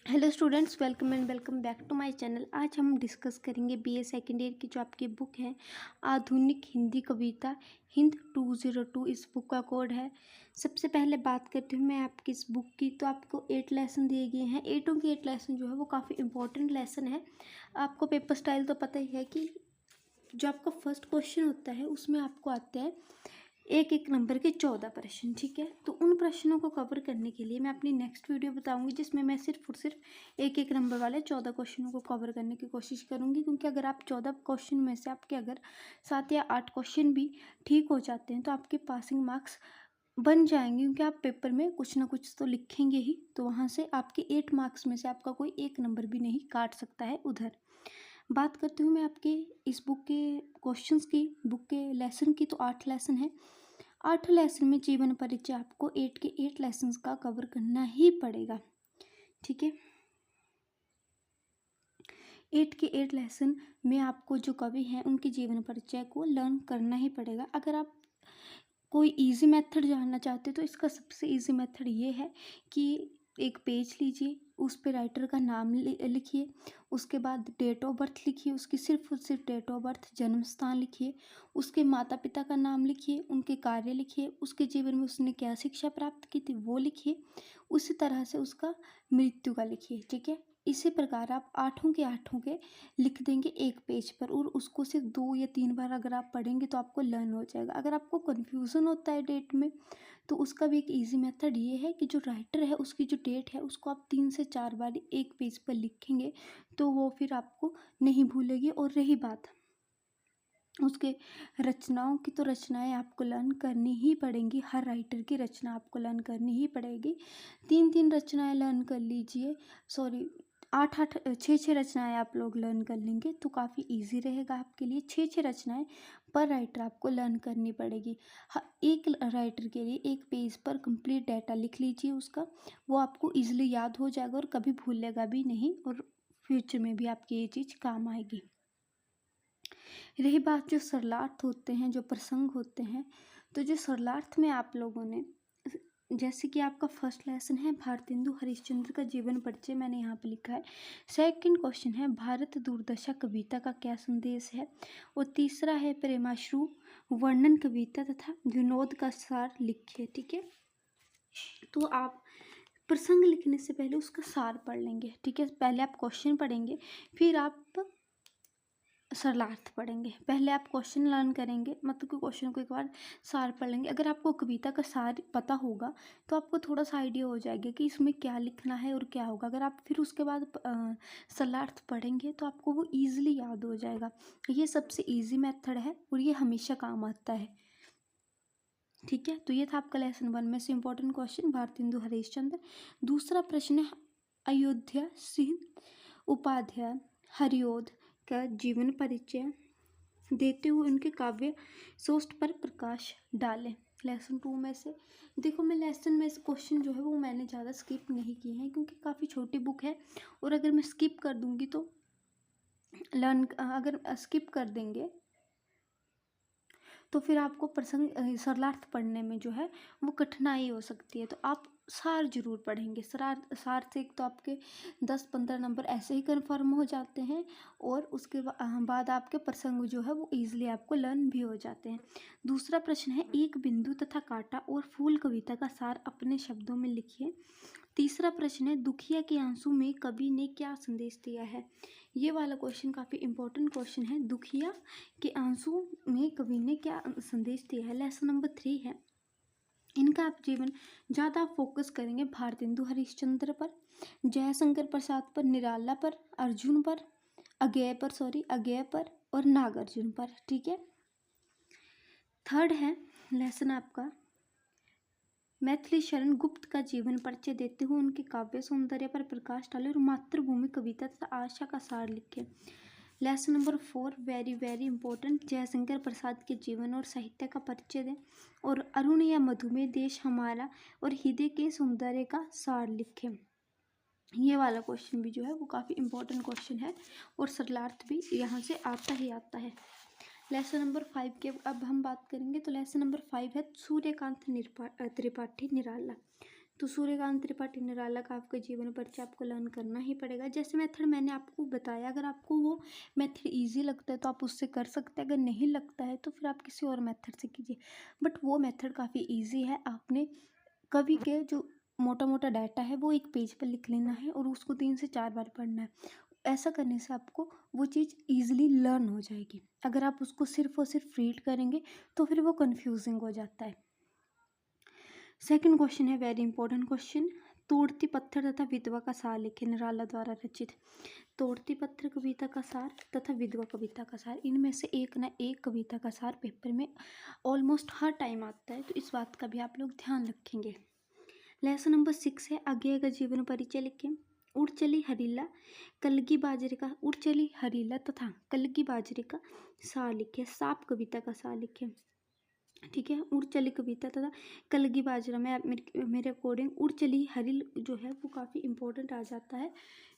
Hello students, welcome and welcome back to my channel. आज हम discuss करेंगे BA second year की जो आपकी बुक है आधुनिक हिंदी कविता हिंद 202। इस बुक का कोड है। सबसे पहले बात करती हूँ मैं आपकी इस बुक की। तो आपको 8 लेसन दिए गए हैं। 8 के 8 लेसन जो है वो काफ़ी इंपॉर्टेंट लेसन है। आपको पेपर स्टाइल तो पता ही है कि जो आपका फर्स्ट क्वेश्चन होता है उसमें आपको आते हैं एक एक नंबर के 14 प्रश्न। ठीक है, तो उन प्रश्नों को कवर करने के लिए मैं अपनी नेक्स्ट वीडियो बताऊंगी जिसमें मैं सिर्फ और सिर्फ एक एक नंबर वाले 14 क्वेश्चनों को कवर करने की कोशिश करूंगी। क्योंकि अगर आप 14 क्वेश्चन में से आपके अगर 7 या 8 क्वेश्चन भी ठीक हो जाते हैं तो आपके पासिंग मार्क्स बन जाएंगे। क्योंकि आप पेपर में कुछ ना कुछ तो लिखेंगे ही, तो वहाँ से आपके 8 मार्क्स में से आपका कोई एक नंबर भी नहीं काट सकता है उधर। बात करती हूँ मैं आपके इस बुक के क्वेश्चंस की, बुक के लेसन की। तो 8 लेसन है। 8 लेसन में जीवन परिचय आपको 8 के 8 लेसन्स का कवर करना ही पड़ेगा। ठीक है, 8 के 8 लेसन में आपको जो कवि हैं उनके जीवन परिचय को लर्न करना ही पड़ेगा। अगर आप कोई इजी मेथड जानना चाहते हो तो इसका सबसे इजी मेथड ये है कि एक पेज लीजिए, उस पे राइटर का नाम लिखिए, उसके बाद डेट ऑफ बर्थ लिखिए, उसकी सिर्फ और सिर्फ डेट ऑफ बर्थ, जन्म स्थान लिखिए, उसके माता पिता का नाम लिखिए, उनके कार्य लिखिए, उसके जीवन में उसने क्या शिक्षा प्राप्त की थी वो लिखिए, उसी तरह से उसका मृत्यु का लिखिए। ठीक है, इसी प्रकार आप 8 के 8 के लिख देंगे एक पेज पर, और उसको सिर्फ 2 या 3 बार अगर आप पढ़ेंगे तो आपको लर्न हो जाएगा। अगर आपको कन्फ्यूज़न होता है डेट में तो उसका भी एक इजी मेथड ये है कि जो राइटर है उसकी जो डेट है उसको आप 3 से 4 बार एक पेज पर लिखेंगे तो वो फिर आपको नहीं भूलेगी। और रही बात उसके रचनाओं की, तो रचनाएं आपको लर्न करनी ही पड़ेंगी। हर राइटर की रचना आपको लर्न करनी ही पड़ेगी। 3 रचनाएं लर्न कर लीजिए, सॉरी 6 रचनाएं आप लोग लर्न कर लेंगे तो काफ़ी इजी रहेगा आपके लिए। 6 रचनाएं पर राइटर आपको लर्न करनी पड़ेगी। एक राइटर के लिए एक पेज पर कंप्लीट डाटा लिख लीजिए उसका, वो आपको इजीली याद हो जाएगा और कभी भूलेगा भी नहीं, और फ्यूचर में भी आपकी ये चीज़ काम आएगी। रही बात जो सरलार्थ होते हैं, जो प्रसंग होते हैं, तो जो सरलार्थ में आप लोगों ने, जैसे कि आपका फर्स्ट लेसन है भारतेंदु हरिश्चंद्र का जीवन परिचय, मैंने यहाँ पे लिखा है। सेकंड क्वेश्चन है भारत दुर्दशा कविता का क्या संदेश है, और तीसरा है प्रेमाश्रु वर्णन कविता तथा विनोद का सार लिखिए। ठीक है, तो आप प्रसंग लिखने से पहले उसका सार पढ़ लेंगे। ठीक है, पहले आप क्वेश्चन पढ़ेंगे फिर आप सरलार्थ पढ़ेंगे। पहले आप क्वेश्चन लर्न करेंगे, मतलब कि क्वेश्चन को एक बार सार पढ़ लेंगे। अगर आपको कविता का सार पता होगा तो आपको थोड़ा सा आइडिया हो जाएगा कि इसमें क्या लिखना है और क्या होगा। अगर आप फिर उसके बाद सरलार्थ पढ़ेंगे तो आपको वो ईजिली याद हो जाएगा। ये सबसे ईजी मेथड है और ये हमेशा काम आता है। ठीक है, तो ये था आपका लेसन 1 में से इम्पोर्टेंट क्वेश्चन भारतेंदु हरिश्चंद्र। दूसरा प्रश्न है अयोध्या सिंह उपाध्याय हरिओध का जीवन परिचय देते हुए उनके काव्य सोष्ठ पर प्रकाश डालें। लेसन 2 में से देखो, मैं लेसन में से क्वेश्चन जो है वो मैंने ज़्यादा स्किप नहीं किए हैं क्योंकि काफ़ी छोटी बुक है, और अगर मैं स्किप कर दूंगी तो अगर स्किप कर देंगे तो फिर आपको प्रसंग सरलार्थ पढ़ने में जो है वो कठिनाई हो सकती है। तो आप सार जरूर पढ़ेंगे। सार से एक तो आपके 10-15 नंबर ऐसे ही कंफर्म हो जाते हैं, और उसके बाद आपके प्रसंग जो है वो ईजिली आपको लर्न भी हो जाते हैं। दूसरा प्रश्न है एक बिंदु तथा कांटा और फूल कविता का सार अपने शब्दों में लिखिए। तीसरा प्रश्न है दुखिया के आंसू में कवि ने क्या संदेश दिया है। ये वाला क्वेश्चन काफ़ी इंपॉर्टेंट क्वेश्चन है। दुखिया के आंसू में कवि ने क्या संदेश दिया है। लेसन नंबर 3 है। इनका आप जीवन ज़्यादा फोकस करेंगे भारतेंदु हरिश्चंद्र पर, जयशंकर प्रसाद पर, निराला पर, अर्जुन पर, अगेय पर और नागार्जुन पर। ठीक है, थर्ड है लेसन आपका मैथिली शरण गुप्त का जीवन परिचय देते हुए उनके काव्य सौंदर्य पर प्रकाश डालें और मातृभूमि कविता तथा आशा का सार लिखें। Lesson number 4 very very important Jaishankar Prasad के जीवन और साहित्य का परिचय दें, और अरुण या मधुमेह देश हमारा और हृदय के सौंदर्य का सार लिखें। ये वाला क्वेश्चन भी जो है वो काफ़ी इंपॉर्टेंट क्वेश्चन है, और सरलार्थ भी यहाँ से आता ही आता है। लेसन नंबर 5 के अब हम बात करेंगे। तो लेसन नंबर 5 है सूर्यकांत त्रिपाठी निराला। तो सूर्यकांत त्रिपाठी निराला का आपका जीवन परिचय आपको लर्न करना ही पड़ेगा। जैसे मेथड मैंने आपको बताया, अगर आपको वो मेथड ईजी लगता है तो आप उससे कर सकते हैं, अगर नहीं लगता है तो फिर आप किसी और मेथड से कीजिए। बट वो मेथड काफ़ी ईजी है। आपने कवि के जो मोटा मोटा डाटा है वो एक पेज पर लिख लेना है और उसको 3 से 4 बार पढ़ना है। ऐसा करने से आपको वो चीज़ ईजिली लर्न हो जाएगी। अगर आप उसको सिर्फ और सिर्फ रीड करेंगे तो फिर वो कन्फ्यूजिंग हो जाता है। सेकंड क्वेश्चन है वेरी इंपॉर्टेंट क्वेश्चन। तोड़ती पत्थर तथा विधवा का सार लिखे, निराला द्वारा रचित। तोड़ती पत्थर कविता का सार तथा विधवा कविता का सार, इनमें से एक ना एक कविता का सार पेपर में ऑलमोस्ट हर टाइम आता है, तो इस बात का भी आप लोग ध्यान रखेंगे। लेसन नंबर 6 है आगे का जीवन परिचय लिखें। उड़ चली हरीला कलगी बाजरे का, उड़ चली हरीला तथा कलगी बाजरे का सार लिखे, साप कविता का सार लिखे। ठीक है, उड़ चली कविता तथा कलगी बाजरा में मेरे अकॉर्डिंग उड़ चली हरिल जो है वो काफ़ी इंपॉर्टेंट आ जाता है।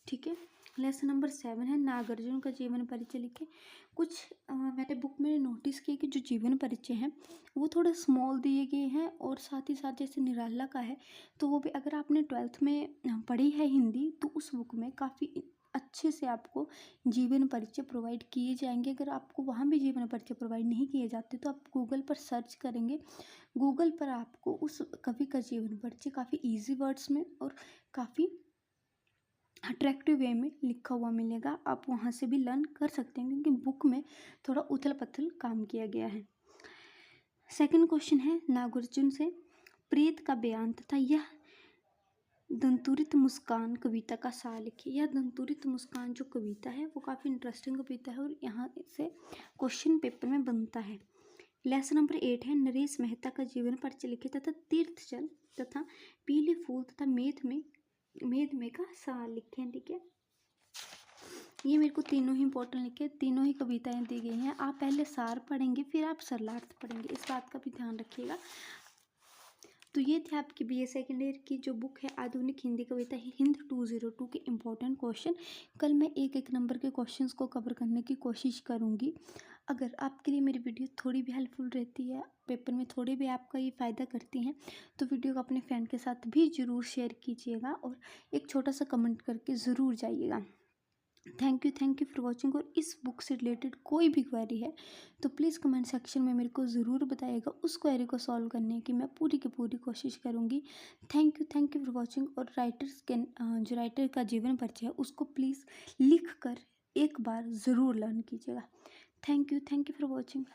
ठीक है, लेसन नंबर 7 है नागार्जुन का जीवन परिचय लिखे। कुछ मैंने बुक में नोटिस किया कि जो जीवन परिचय हैं वो थोड़े स्मॉल दिए गए हैं, और साथ ही साथ जैसे निराला का है तो वो भी अगर आपने 12th में पढ़ी है हिंदी तो उस बुक में काफ़ी अच्छे से आपको जीवन परिचय प्रोवाइड किए जाएंगे। अगर आपको वहाँ भी जीवन परिचय प्रोवाइड नहीं किए जाते तो आप गूगल पर सर्च करेंगे, गूगल पर आपको उस कवि का जीवन परिचय काफ़ी इजी वर्ड्स में और काफ़ी अट्रैक्टिव वे में लिखा हुआ मिलेगा। आप वहाँ से भी लर्न कर सकते हैं क्योंकि बुक में थोड़ा उथल पुथल काम किया गया है। सेकंड क्वेश्चन है नागार्जुन से प्रेत का बयान तथा यह दंतुरित मुस्कान कविता का सार लिखिए। यह दंतुरित मुस्कान जो कविता है वो काफ़ी इंटरेस्टिंग कविता है और यहाँ से क्वेश्चन पेपर में बनता है। लेसन नंबर 8 है नरेश मेहता का जीवन परिचय लिखिए तथा तीर्थ जल तथा पीले फूल तथा मेद में का सार लिखें। ठीक है, ये मेरे को तीनों ही इंपॉर्टेंट लिखे, तीनों ही कविताएं दी गई हैं। आप पहले सार पढ़ेंगे फिर आप सरलार्थ पढ़ेंगे, इस बात का भी ध्यान रखिएगा। तो ये थे आपकी BA सेकेंड ईयर की जो बुक है आधुनिक हिंदी कविता हिंद 202 के इम्पोर्टेंट क्वेश्चन। कल मैं एक एक नंबर के क्वेश्चंस को कवर करने की कोशिश करूँगी। अगर आपके लिए मेरी वीडियो थोड़ी भी हेल्पफुल रहती है, पेपर में थोड़ी भी आपका ये फ़ायदा करती हैं, तो वीडियो को अपने फ्रेंड के साथ भी ज़रूर शेयर कीजिएगा और एक छोटा सा कमेंट करके ज़रूर जाइएगा। Thank you for watching. और इस बुक से रिलेटेड कोई भी क्वेरी है तो प्लीज़ कमेंट सेक्शन में मेरे को ज़रूर बताइएगा, उस क्वेरी को सॉल्व करने की मैं पूरी की पूरी कोशिश करूँगी। Thank you for watching. और राइटर्स के जो राइटर का जीवन परिचय है उसको प्लीज़ लिख कर एक बार ज़रूर लर्न कीजिएगा। Thank you for watching.